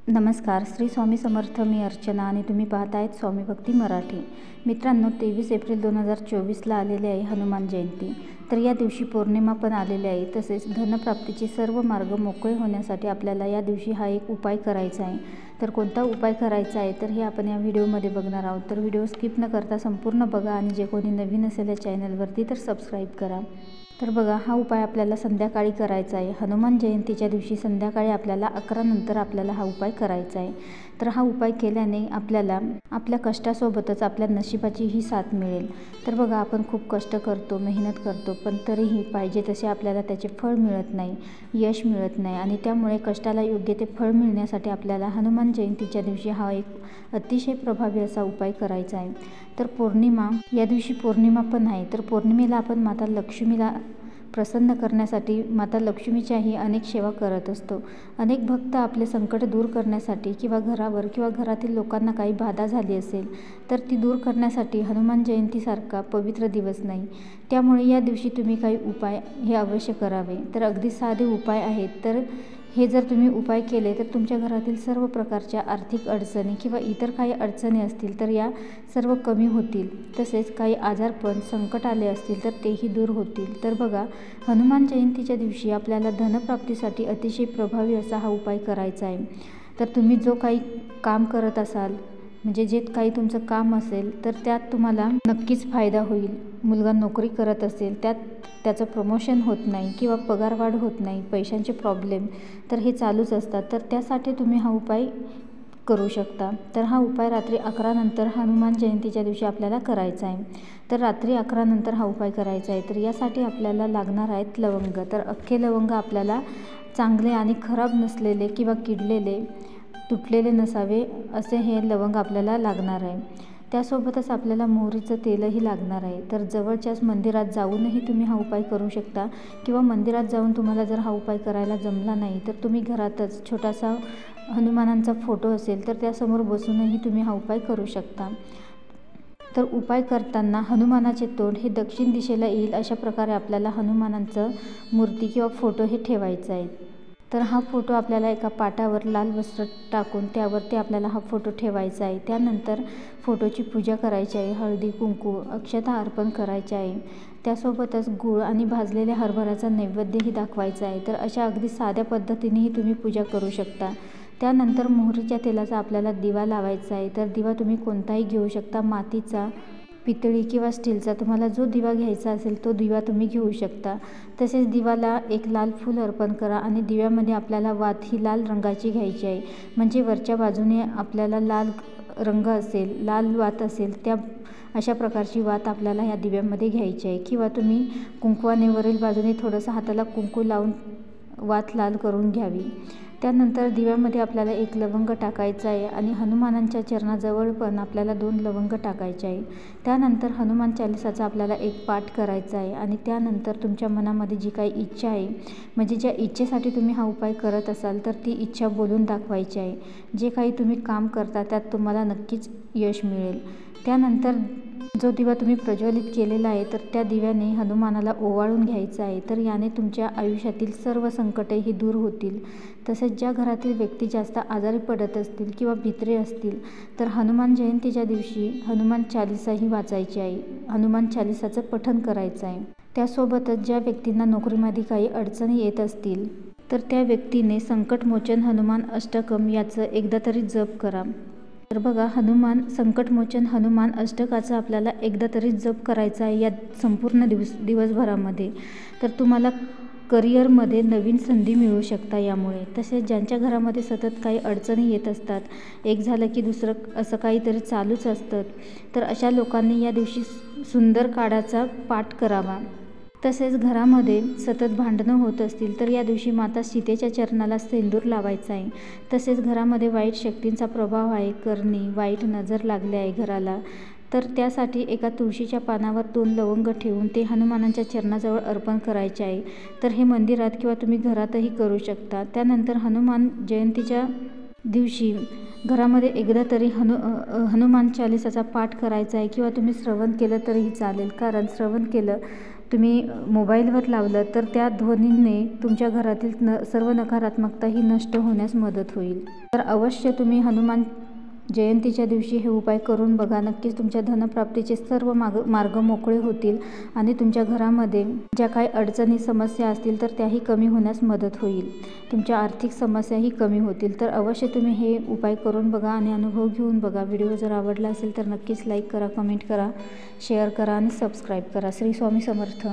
नमस्कार. श्री स्वामी समर्थ. मी अर्चना आणि तुम्ही पाहतायत स्वामी भक्ती मराठी. मित्रांनो, 23 एप्रिल 2024ला आलेली आहे हनुमान जयंती. तर या दिवशी पौर्णिमा पण आलेली आहे. तसेच धनप्राप्तीचे सर्व मार्ग मोकळे होण्यासाठी आपल्याला या दिवशी हा एक उपाय करायचा आहे. तर कोणता उपाय करायचा आहे तर हे आपण या व्हिडिओमध्ये बघणार आहोत. तर व्हिडिओ स्किप न करता संपूर्ण बघा आणि जे कोणी नवीन असेल या चॅनलवरती तर सबस्क्राईब करा. तर बघा, हा उपाय आपल्याला संध्याकाळी करायचा आहे. हनुमान जयंतीच्या दिवशी संध्याकाळी आपल्याला 11 नंतर आपल्याला हा उपाय करायचा आहे. तर हा उपाय केल्याने आपल्याला आपल्या कष्टासोबतच आपल्या नशिबाचीही साथ मिळेल. तर बघा, आपण खूप कष्ट करतो, मेहनत करतो, पण तरीही पाहिजे तसे आपल्याला त्याचे फळ मिळत नाही, यश मिळत नाही आणि त्यामुळे कष्टाला योग्य ते फळ मिळण्यासाठी आपल्याला हनुमान जयंतीच्या दिवशी हा एक अतिशय प्रभावी असा उपाय करायचा आहे. तर पौर्णिमा, या दिवशी पौर्णिमा पण आहे. तर पौर्णिमेला आपण माता लक्ष्मीला प्रसन्न करण्यासाठी माता लक्ष्मीच्याही अनेक सेवा करत असतो. अनेक भक्त आपले संकट दूर करण्यासाठी किंवा घरावर किंवा घरातील लोकांना काही बाधा झाली असेल तर ती दूर करण्यासाठी हनुमान जयंतीसारखा पवित्र दिवस नाही. त्यामुळे या दिवशी तुम्ही काही उपाय हे अवश्य करावे. तर अगदी साधे उपाय आहेत. तर हे जर तुम्ही उपाय केले तर तुमच्या घरातील सर्व प्रकारच्या आर्थिक अडचणी किंवा इतर काही अडचणी असतील तर या सर्व कमी होतील. तसेच काही आजारपण, संकट आले असतील तर तेही दूर होतील. तर बघा, हनुमान जयंतीच्या दिवशी आपल्याला धनप्राप्तीसाठी अतिशय प्रभावी असा हा उपाय करायचा आहे. तर तुम्ही जो काही काम करत असाल, म्हणजे जे काही तुमचं काम असेल तर त्यात तुम्हाला नक्कीच फायदा होईल. मुलगा नोकरी करत असेल, त्याचं प्रमोशन होत नाही किंवा पगारवाढ होत नाही, पैशांचे प्रॉब्लेम तर हे चालूच असतात. तर त्यासाठी तुम्ही हा उपाय करू शकता. तर हा उपाय रात्री 11 नंतर हनुमान जयंतीच्या दिवशी आपल्याला करायचा आहे. तर रात्री 11 नंतर हा उपाय करायचा आहे. तर यासाठी आपल्याला लागणार आहेत लवंग. तर अख्खे लवंग आपल्याला चांगले आणि खराब नसलेले किंवा किडलेले, तुटलेले नसावे असे हे लवंग आपल्याला लागणार आहे. त्यासोबतच आपल्याला मोहरीचं तेलही लागणार आहे. तर जवळच्याच मंदिरात जाऊनही तुम्ही हा उपाय करू शकता किंवा मंदिरात जाऊन तुम्हाला जर हा उपाय करायला जमला नाही तर तुम्ही घरातच छोटासा हनुमानांचा फोटो असेल तर त्यासमोर बसूनही तुम्ही हा उपाय करू शकता. तर उपाय करताना हनुमानाचे तोंड हे दक्षिण दिशेला येईल अशा प्रकारे आपल्याला हनुमानांचं मूर्ती किंवा फोटो हे ठेवायचा आहे. तर हा फोटो आपल्याला एका पाटावर लाल वस्त्र टाकून त्यावरती आपल्याला हा फोटो ठेवायचा आहे. त्यानंतर फोटोची पूजा करायची आहे. हळदी, कुंकू, अक्षता अर्पण करायचे आहे. त्यासोबतच गूळ आणि भाजलेल्या हरभऱ्याचा नैवेद्यही दाखवायचा आहे. तर अशा अगदी साध्या पद्धतीनेही तुम्ही पूजा करू शकता. त्यानंतर मोहरीच्या तेलाचा आपल्याला दिवा लावायचा आहे. तर दिवा तुम्ही कोणताही घेऊ शकता, मातीचा, पितळी किंवा स्टीलचा. तुम्हाला जो दिवा घ्यायचा असेल तो दिवा तुम्ही घेऊ शकता. तसेच दिवाला एक लाल फूल अर्पण करा आणि दिव्यामध्ये आपल्याला वात ही लाल रंगाची घ्यायची आहे. म्हणजे वरच्या बाजूने आपल्याला लाल रंग असेल, लाल वात असेल, त्या अशा प्रकारची वात आपल्याला ह्या दिव्यामध्ये घ्यायची आहे. किंवा तुम्ही कुंकवाने वरील बाजूने थोडंसं हाताला कुंकू लावून वात लाल करून घ्यावी. त्यानंतर दिव्यामध्ये आपल्याला एक लवंग टाकायचा आहे आणि हनुमानांच्या चरणाजवळ पण आपल्याला 2 लवंग टाकायचे आहे. त्यानंतर हनुमान चालीसाचा आपल्याला एक पाठ करायचा आहे आणि त्यानंतर तुमच्या मनामध्ये जी काही इच्छा आहे, म्हणजे ज्या इच्छेसाठी तुम्ही हा उपाय करत असाल तर ती इच्छा बोलून दाखवायची आहे. जे काही तुम्ही काम करता त्यात तुम्हाला नक्कीच यश मिळेल. त्यानंतर जो दिवा तुम्ही प्रज्वलित केलेला आहे तर त्या दिव्याने हनुमानाला ओवाळून घ्यायचं आहे. तर याने तुमच्या आयुष्यातील सर्व संकटेही दूर होतील. तसेच ज्या घरातील व्यक्ती जास्त आजारी पडत असतील किंवा भित्रे असतील तर हनुमान जयंतीच्या दिवशी हनुमान चालीसाही वाचायची आहे. हनुमान चालीसाचं पठण करायचं आहे. त्यासोबतच ज्या व्यक्तींना नोकरीमध्ये काही अडचणी येत असतील तर त्या व्यक्तीने संकटमोचन हनुमान अष्टकम याचं एकदा तरी जप करा. तर बघा, हनुमान संकटमोचन हनुमान अष्टकाचा आपल्याला एकदा तरी जप करायचा आहे या संपूर्ण दिवसभरामध्ये. तर तुम्हाला करिअरमध्ये नवीन संधी मिळू शकता यामुळे. तसेच ज्यांच्या घरामध्ये सतत काही अडचणी येत असतात, एक झालं की दुसरं असं काहीतरी चालूच असतं, तर अशा लोकांनी या दिवशी सुंदरकांडाचा पाठ करावा. तसेच घरामध्ये सतत भांडणं होत असतील तर या दिवशी माता सीतेच्या चरणाला सिंदूर लावायचा आहे. तसेच घरामध्ये वाईट शक्तींचा प्रभाव आहे, करणी, वाईट नजर लागली आहे घराला, तर त्यासाठी एका तुळशीच्या पानावर 2 लवंग ठेवून ते हनुमानांच्या चरणाजवळ अर्पण करायचे आहे. तर हे मंदिरात किंवा तुम्ही घरातही करू शकता. त्यानंतर हनुमान जयंतीच्या दिवशी घरामध्ये एकदा तरी हनुमान चालीसाचा पाठ करायचा आहे किंवा तुम्ही श्रवण केलं तरीही चालेल. कारण श्रवण केलं तुम्ही मोबाईलवर लावलं तर त्या ध्वनीने तुमच्या घरातील सर्व नकारात्मकता ही नष्ट होण्यास मदत होईल। तर अवश्य तुम्ही हनुमान जयंतीच्या दिवशी हे उपाय करून बघा। नक्कीच तुमच्या धनप्राप्तीचे सर्व मार्ग मोकळे होतील आणि तुमच्या घरामध्ये ज्या काही अडचणी समस्या असतील तर त्याही कमी होण्यास मदत होईल। तुमच्या आर्थिक समस्याही कमी होतील। तर अवश्य तुम्ही हे उपाय करून बघा आणि अनुभव घेऊन बघा। व्हिडिओ जर आवडला असेल तर नक्कीच लाईक करा, कमेंट करा, शेअर करा आणि सबस्क्राईब करा। श्री स्वामी समर्थ।